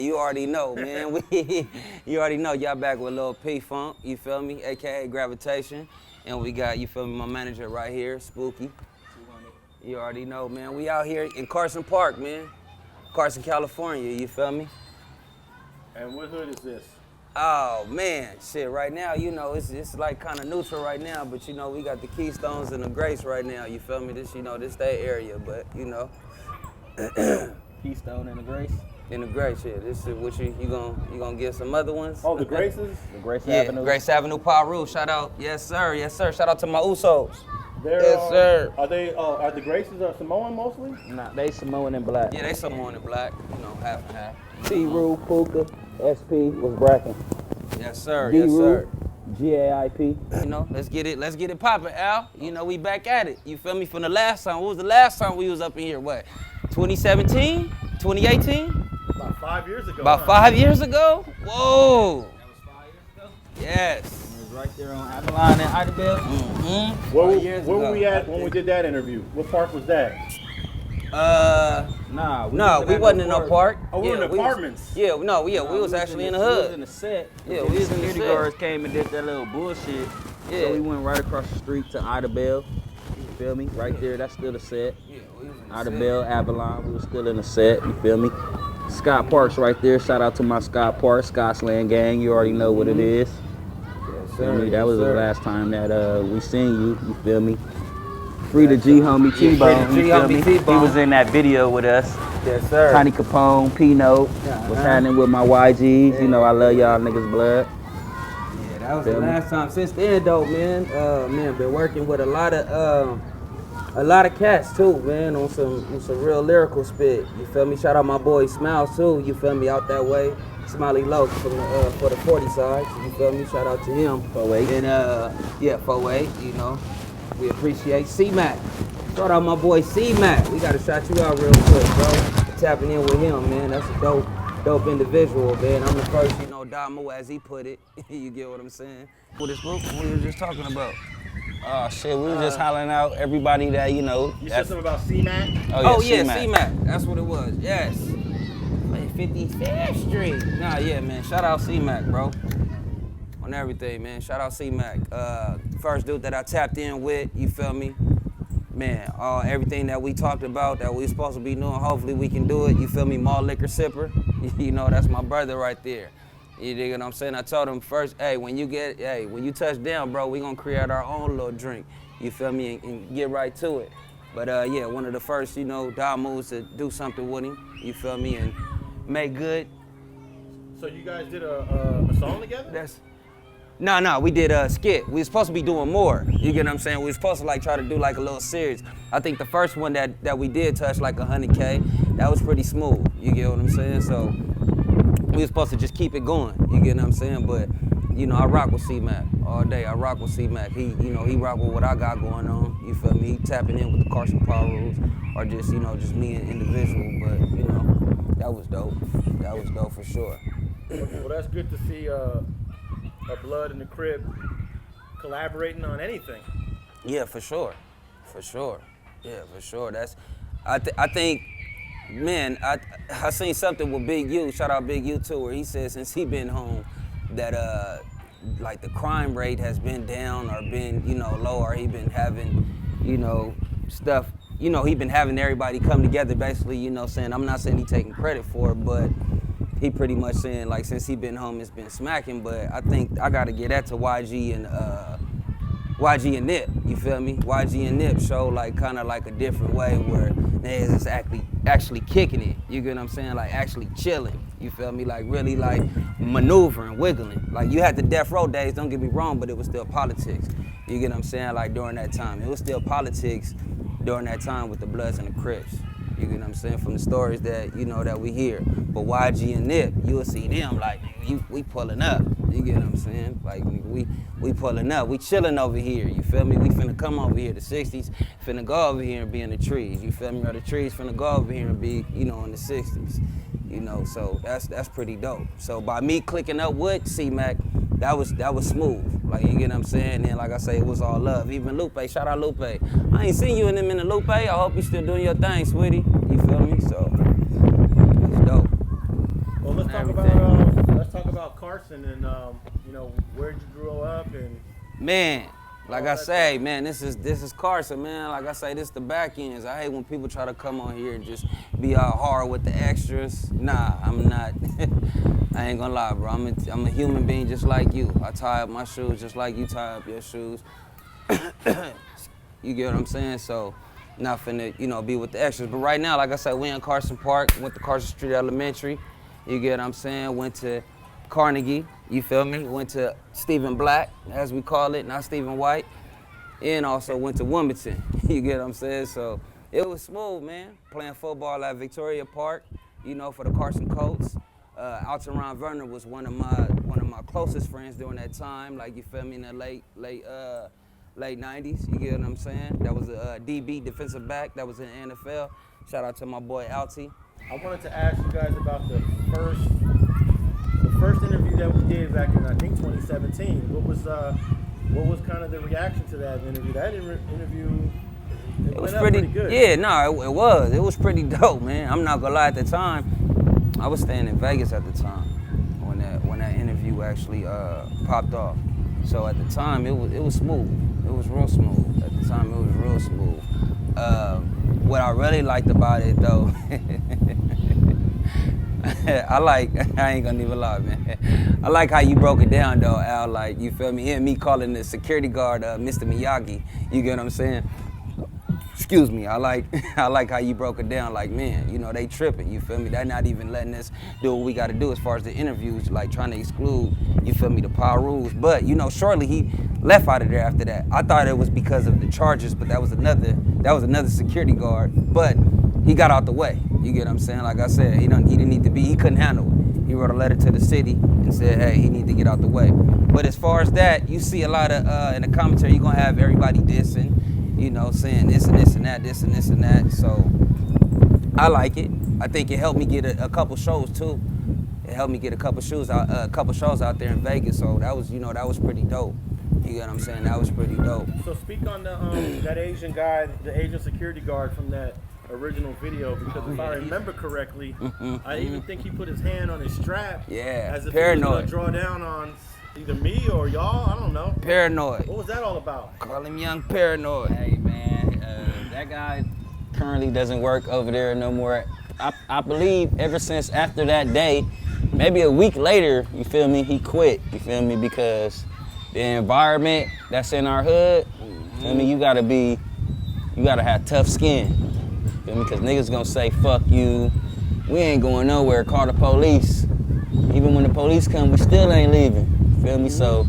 You already know, man. You already know. Y'all back with Lil P-Funk, you feel me? AKA Gravitation. And we got, you feel me, my manager right here, Spooky. You already know, man. We out here in Carson Park, man. Carson, California, you feel me? And what hood is this? Oh, man. Shit, right now, you know, it's like kind of neutral right now, but, you know, we got the Keystones and the Grace right now, you feel me? This, you know, this that area, but, you know. Keystone and the Grace? In the Grace, yeah. This is what you gonna get some other ones? Oh, the Graces? The Grace Yeah, Avenue? Grace Avenue, Pirus. Shout out. Yes, sir. Yes, sir. Shout out to my Usos. Yes, sir. Are the Graces Samoan mostly? Nah, they Samoan and black. Yeah, they Samoan and black. You know, half and half. T-Rule, Puka, SP was Bracken. Yes, sir. Yes, sir. GAIP. You know, let's get it poppin', Al. You know, we back at it. You feel me? From the last time. What was the last time we was up in here? What? 2017? 2018? About 5 years ago. About 5 years ago? Whoa. That was 5 years ago? Yes. It was right there on Avalon and Idabel. Mm-hmm. Where were we at when we did that interview? What park was that? Nah, we wasn't in no park. Oh, we were in apartments. We was actually in the hood. We was in the set. Yeah, we was in the security set. guards came and did that little bullshit. Yeah. So we went right across the street to Idabel. You feel me? Right there, that's still the set. Yeah, we was in the set. Idabel, Avalon, we were still in the set. You feel me? Scott Parks right there. Shout out to my Scott Parks, Scottsdale gang. You already know what it is. Yes, Feel me? sir. That was Yes, the sir. last time that we seen you. You feel me? Free the G homie T-Bone. Free the G you feel homie me? T-Bone. He was in that video with us. Yes, sir. Tiny Capone, P-Note. What's happening with my YGs? You know I love y'all niggas blood. Yeah, that was Feel the me? last time. Since then, though, man, been working with a lot of cats too, man, on some real lyrical spit. You feel me? Shout out my boy Smiles too. You feel me? Out that way, Smiley Low from the for the 40 side. You feel me? Shout out to him. 48. And 48. You know, we appreciate C-Mac. Shout out my boy C-Mac. We gotta shout you out real quick, bro. Tapping in with him, man. That's a dope individual, man. I'm the first, you know, Damo, as he put it. You get what I'm saying? What is what we were just talking about? Oh shit, we were just hollering out everybody that, you know. You said something about C-Mac? Oh yeah, C-Mac. C-Mac. That's what it was. Yes. 55th Street. Nah, yeah, man. Shout out C-Mac, bro. On everything, man. Shout out C-Mac. First dude that I tapped in with, you feel me? Man, everything that we talked about that we supposed to be doing, hopefully we can do it. You feel me? Mall liquor sipper. You know, that's my brother right there. You dig what I'm saying? I told him first, hey, when you touch down, bro, we gonna create our own little drink. You feel me? And get right to it. But yeah, one of the first, you know, dial moves to do something with him. You feel me? And make good. So you guys did a song together? No, we did a skit. We were supposed to be doing more. You get what I'm saying? We were supposed to like try to do like a little series. I think the first one that we did touch like 100K, that was pretty smooth. You get what I'm saying? So we were supposed to just keep it going. You get what I'm saying? But you know, I rock with C-Mac all day. I rock with C-Mac. He rock with what I got going on. You feel me? He tapping in with the Carson rules, or just, you know, just me an individual. But you know, that was dope. That was dope for sure. Well, that's good to see a Blood in the Crib collaborating on anything. Yeah, for sure. Yeah, for sure. That's, I think, man, I seen something with Big U. Shout out Big U too, where he said since he been home that like the crime rate has been down or been, you know, low, or he been having, you know, stuff. You know, he been having everybody come together, basically. You know, saying, I'm not saying he taking credit for it, but he pretty much saying like since he been home, it's been smacking. But I think I gotta get that to YG and Nip. You feel me? YG and Nip show like kind of like a different way where niggas is actually kicking it. You get what I'm saying? Like actually chilling. You feel me? Like really like maneuvering, wiggling. Like you had the death row days. Don't get me wrong, but it was still politics. You get what I'm saying? Like during that time, it was still politics during that time with the Bloods and the Crips. You get what I'm saying? From the stories that, you know, that we hear. But YG and Nip, you'll see them like, we pulling up. You get what I'm saying? Like, we pulling up. We chilling over here. You feel me? We finna come over here. The 60s finna go over here and be in the trees. You feel me? Or the trees finna go over here and be, you know, in the 60s. You know, so that's pretty dope. So by me clicking up with C-Mac, that was smooth. Like, you get what I'm saying? And like I say, it was all love. Even Lupe, shout out Lupe. I ain't seen you in a minute, Lupe. I hope you still doing your thing, sweetie. You feel me? So, it's dope. Well, let's everything. Let's talk about Carson and you know, where'd you grow up and. Man, like I say, man, this is Carson, man. Like I say, this the back ends. I hate when people try to come on here and just be all hard with the extras. Nah, I'm not. I ain't gonna lie, bro. I'm a human being just like you. I tie up my shoes just like you tie up your shoes. You get what I'm saying? So, not finna, you know, be with the extras. But right now, like I said, we in Carson Park. Went to Carson Street Elementary. You get what I'm saying? Went to Carnegie, you feel me? Went to Stephen Black, as we call it, not Stephen White. And also went to Wilmington, you get what I'm saying? So it was smooth, man. Playing football at Victoria Park, you know, for the Carson Colts. Altaron Verner was one of my closest friends during that time, like, you feel me, in the late 90s, you get what I'm saying? That was a DB, defensive back, that was in the NFL. Shout out to my boy Alty. I wanted to ask you guys about the first interview that we did back in, I think, 2017. What was kind of the reaction to that interview? That interview, it was pretty good. Yeah, no, it was. It was pretty dope, man. I'm not gonna lie. At the time, I was staying in Vegas at the time when that interview actually popped off. So at the time, it was smooth. It was real smooth. At the time, it was real smooth. What I really liked about it, though. I ain't gonna even lie, man. I like how you broke it down, though, Al. Like, you feel me? And me calling the security guard Mr. Miyagi. You get what I'm saying? Excuse me. I like how you broke it down. Like, man, you know, they tripping. You feel me? They're not even letting us do what we got to do as far as the interviews, like trying to exclude, you feel me, the power rules. But, you know, shortly he left out of there after that. I thought it was because of the charges, but that was another security guard. But he got out the way. You get what I'm saying? Like I said, he didn't need to be, he couldn't handle it. He wrote a letter to the city and said, hey, he need to get out the way. But as far as that, you see a lot of, in the commentary, you're gonna have everybody dissing, you know, saying this and this and that, this and this and that. So I like it. I think it helped me get a couple shows too. It helped me get a couple shows out there in Vegas. So that was, you know, that was pretty dope. You get what I'm saying? That was pretty dope. So speak on the that Asian guy, the Asian security guard from that original video, because if I remember correctly, I even think he put his hand on his strap. Yeah, as if paranoid. he was gonna draw down on either me or y'all. I don't know. Paranoid. What was that all about? Call him Young Paranoid. Hey, man, that guy currently doesn't work over there no more. I believe ever since after that day, maybe a week later, you feel me, he quit, you feel me, because the environment that's in our hood, feel me, you gotta have tough skin. Feel me? Because niggas gonna say, fuck you, we ain't going nowhere, call the police. Even when the police come, we still ain't leaving. Feel me? So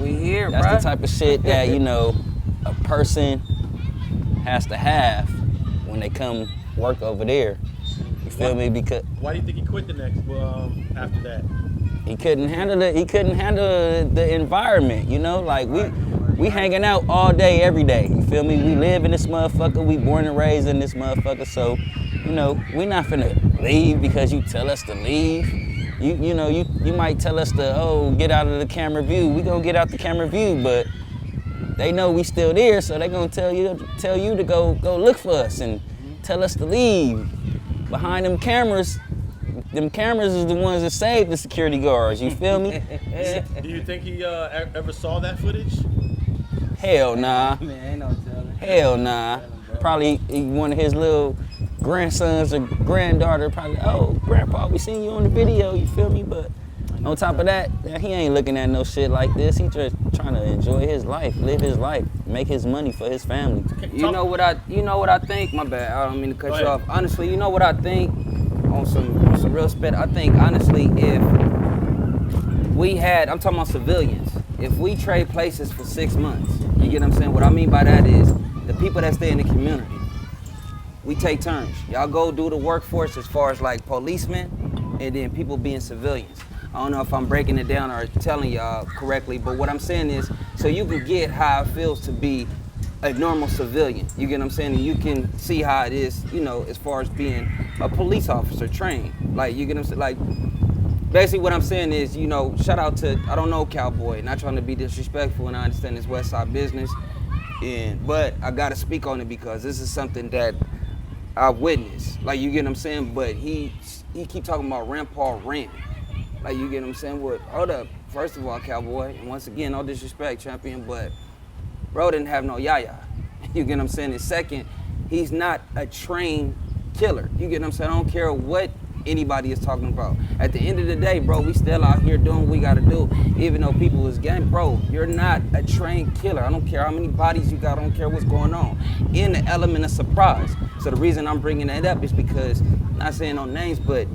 we here, that's bruh. the type of shit that, you know, a person has to have when they come work over there. You feel me? Because why do you think he quit the next after that? he couldn't handle it. He couldn't handle the environment, you know? Like we hanging out all day, every day. You feel me? We live in this motherfucker. We born and raised in this motherfucker. So, you know, we not finna leave because you tell us to leave. You know, you might tell us to, get out of the camera view. We gonna get out the camera view, but they know we still there, so they gonna tell you to go look for us and tell us to leave. Behind them cameras is the ones that save the security guards. You feel me? Do you think he ever saw that footage? Hell nah. Man, ain't no telling. Hell nah. Probably one of his little grandsons or granddaughter probably, grandpa, we seen you on the video, you feel me? But on top of that, he ain't looking at no shit like this. He just trying to enjoy his life, live his life, make his money for his family. You know what I think? My bad. I don't mean to cut you off. Honestly, you know what I think? On some real spit, I think honestly, if we had, I'm talking about civilians, if we trade places for 6 months, you get what I'm saying? What I mean by that is the people that stay in the community, we take turns. Y'all go do the workforce as far as like policemen and then people being civilians. I don't know if I'm breaking it down or telling y'all correctly, but what I'm saying is so you can get how it feels to be a normal civilian. You get what I'm saying? And you can see how it is, you know, as far as being a police officer trained. Like, you get what I'm saying? Like, basically what I'm saying is, you know, shout out to, I don't know Cowboy, not trying to be disrespectful, and I understand it's West Side business, but I gotta speak on it because this is something that I've witnessed. Like, you get what I'm saying? But he keep talking about Rampart Ramp. Like, you get what I'm saying? What? Hold up. First of all, Cowboy, and once again, no disrespect, champion, but bro didn't have no yaya. You get what I'm saying? And second, he's not a trained killer. You get what I'm saying? I don't care what anybody is talking about. At the end of the day, bro, we still out here doing what we gotta do. Even though people is gang, bro, you're not a trained killer. I don't care how many bodies you got, I don't care what's going on. In the element of surprise. So the reason I'm bringing that up is because, not saying no names, but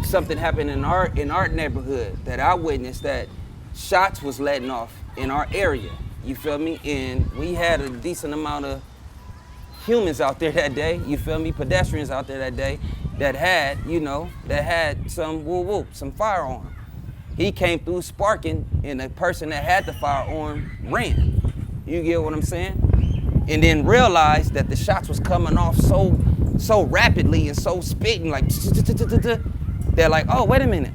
something happened in our neighborhood that I witnessed, that shots was letting off in our area. You feel me? And we had a decent amount of humans out there that day, you feel me? Pedestrians out there that day that had, some firearm. He came through sparking, and the person that had the firearm ran. You get what I'm saying? And then realized that the shots was coming off so rapidly and so spitting, like, they're like, oh, wait a minute.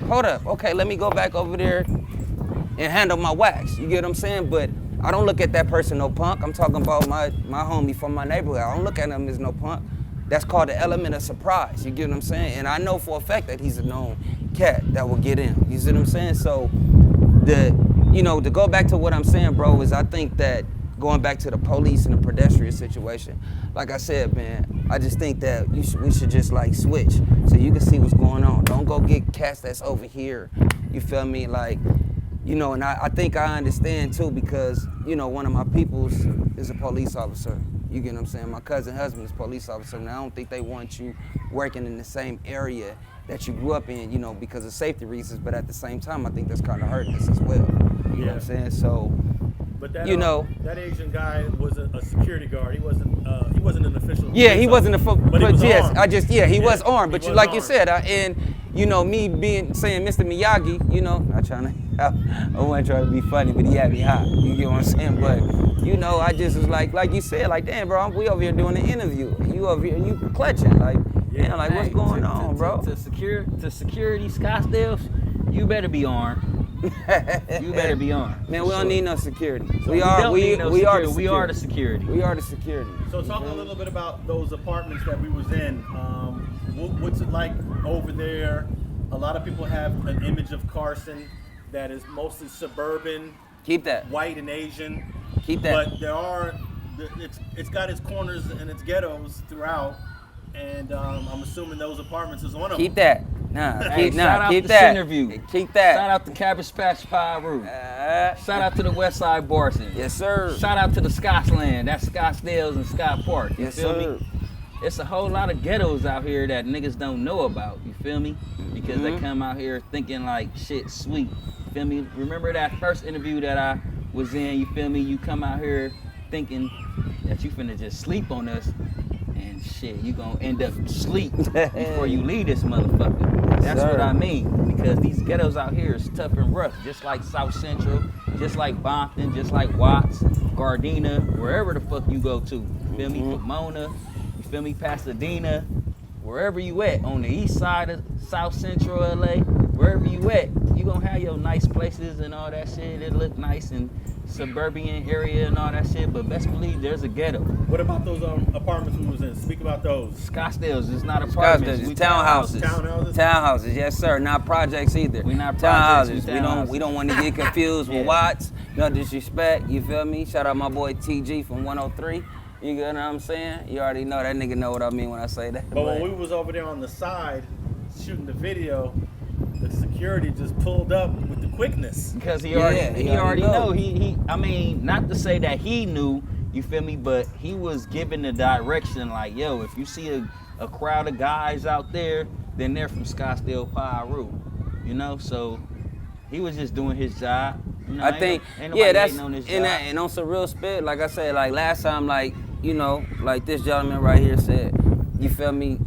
Hold up. Okay, let me go back over there and handle my wax. You get what I'm saying? But I don't look at that person no punk. I'm talking about my homie from my neighborhood. I don't look at him as no punk. That's called the element of surprise. You get what I'm saying? And I know for a fact that he's a known cat that will get in. You see what I'm saying? So to go back to what I'm saying, bro, is I think that going back to the police and the pedestrian situation, like I said, man, I just think that we should just like switch so you can see what's going on. Don't go get cats that's over here. You feel me? Like, and I think I understand too, because, one of my peoples is a police officer. You get what I'm saying? My cousin husband is a police officer, and I don't think they want you working in the same area that you grew up in, because of safety reasons, but at the same time, I think that's kind of hurting us as well. You know what I'm saying? So, but that, that Asian guy was a security guard. He wasn't an official. Yeah, he wasn't but he was armed. He was armed. But like you said, me saying Mr. Miyagi, I wasn't trying to be funny, but he had me hot. You get what I'm saying? But, I just was like you said, like, damn, bro, we over here doing an interview. You over here, you clutching, like, damn, like, what's going on, bro? To security Scottsdale, you better be armed. You better be armed. Man, we don't need no security. So we are the security. We are the security. So talk a little bit about those apartments that we was in. What's it like over there? A lot of people have an image of Carson that is mostly suburban. Keep that. White and Asian. Keep that. But it's got its corners and its ghettos throughout. And I'm assuming those apartments is one of them. Keep that. Keep that. Keep that. Shout out to Cabbage Patch Pirus. Shout out to the Westside Barson. Yes, sir. Shout out to the Scotsland. That's Scottsdale's and Scott Park. You feel me? It's a whole lot of ghettos out here that niggas don't know about. You feel me? Because they come out here thinking like shit sweet. You feel me? Remember that first interview that I was in? You feel me? You come out here thinking that you finna just sleep on us. And shit, you gonna end up sleep before you leave this motherfucker. That's what I mean. Because these ghettos out here is tough and rough. Just like South Central, just like Bompton, just like Watts, Gardena, wherever the fuck you go to. You feel me? Pomona, you feel me? Pasadena, wherever you at. On the east side of South Central LA, wherever you at, you gonna have your nice places and all that shit. It look nice and suburban area and all that shit, but best believe there's a ghetto. What about those apartments we was in? Speak about those. Scottsdale's is not apartments. It's townhouses. Townhouses, yes sir. Not projects either. We not projects. Townhouses. We don't want to get confused with Watts. No disrespect. You feel me? Shout out my boy TG from 103. You get what I'm saying? You already know that nigga know what I mean when I say that. But when we was over there on the side shooting the video, the security just pulled up with the quickness. Because he already know. He I mean, not to say that he knew, you feel me, but he was giving the direction like, yo, if you see a crowd of guys out there, then they're from Scottsdale Pirus. So he was just doing his job. I think, that's and on some real spit, like I said, like last time, like, like this gentleman right here said, you feel me,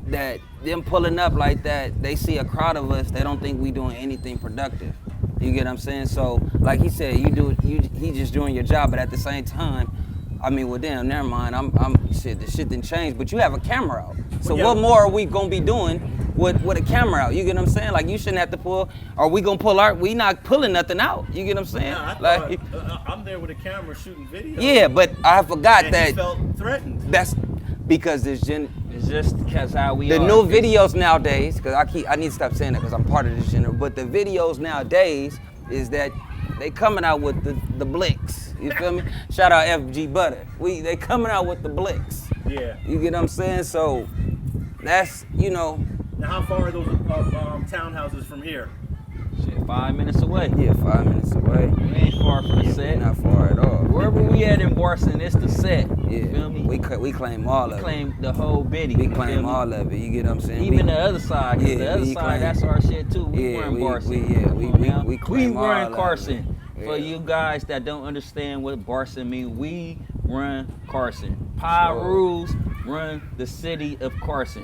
that them pulling up like that, they see a crowd of us, they don't think we doing anything productive. You get what I'm saying? So, like he said, he just doing your job, but at the same time, I mean, well, damn, never mind. The shit didn't change, but you have a camera out. So what more are we gonna be doing with a camera out? You get what I'm saying? Like, you shouldn't have to pull. Are we gonna pull we not pulling nothing out? You get what I'm saying? Yeah, I'm there with a camera shooting video. Yeah, but I forgot that. He felt threatened. That's because there's It's just because how we The are. new videos nowadays, because I need to stop saying that because I'm part of this genre, but the videos nowadays is that they coming out with the blicks. You feel me? Shout out FG Butter. They coming out with the blicks. Yeah. You get what I'm saying? So that's, you know. Now, how far are those townhouses from here? Shit, 5 minutes away. Yeah, 5 minutes away. We ain't far from the set. Not far at all. Wherever we at in Barson, it's the set. You Yeah, feel me? we claim all We of it. claim the whole bitty. We you feel claim me? all of it. You get what I'm saying? Even the other side, 'cause Yeah, the other we side, claim- that's our shit too. We Yeah, run Barson. we claim all run of Carson. it. For Yeah. you guys that don't understand what Barson mean, we run Carson. Pie Sure. Rules run the city of Carson.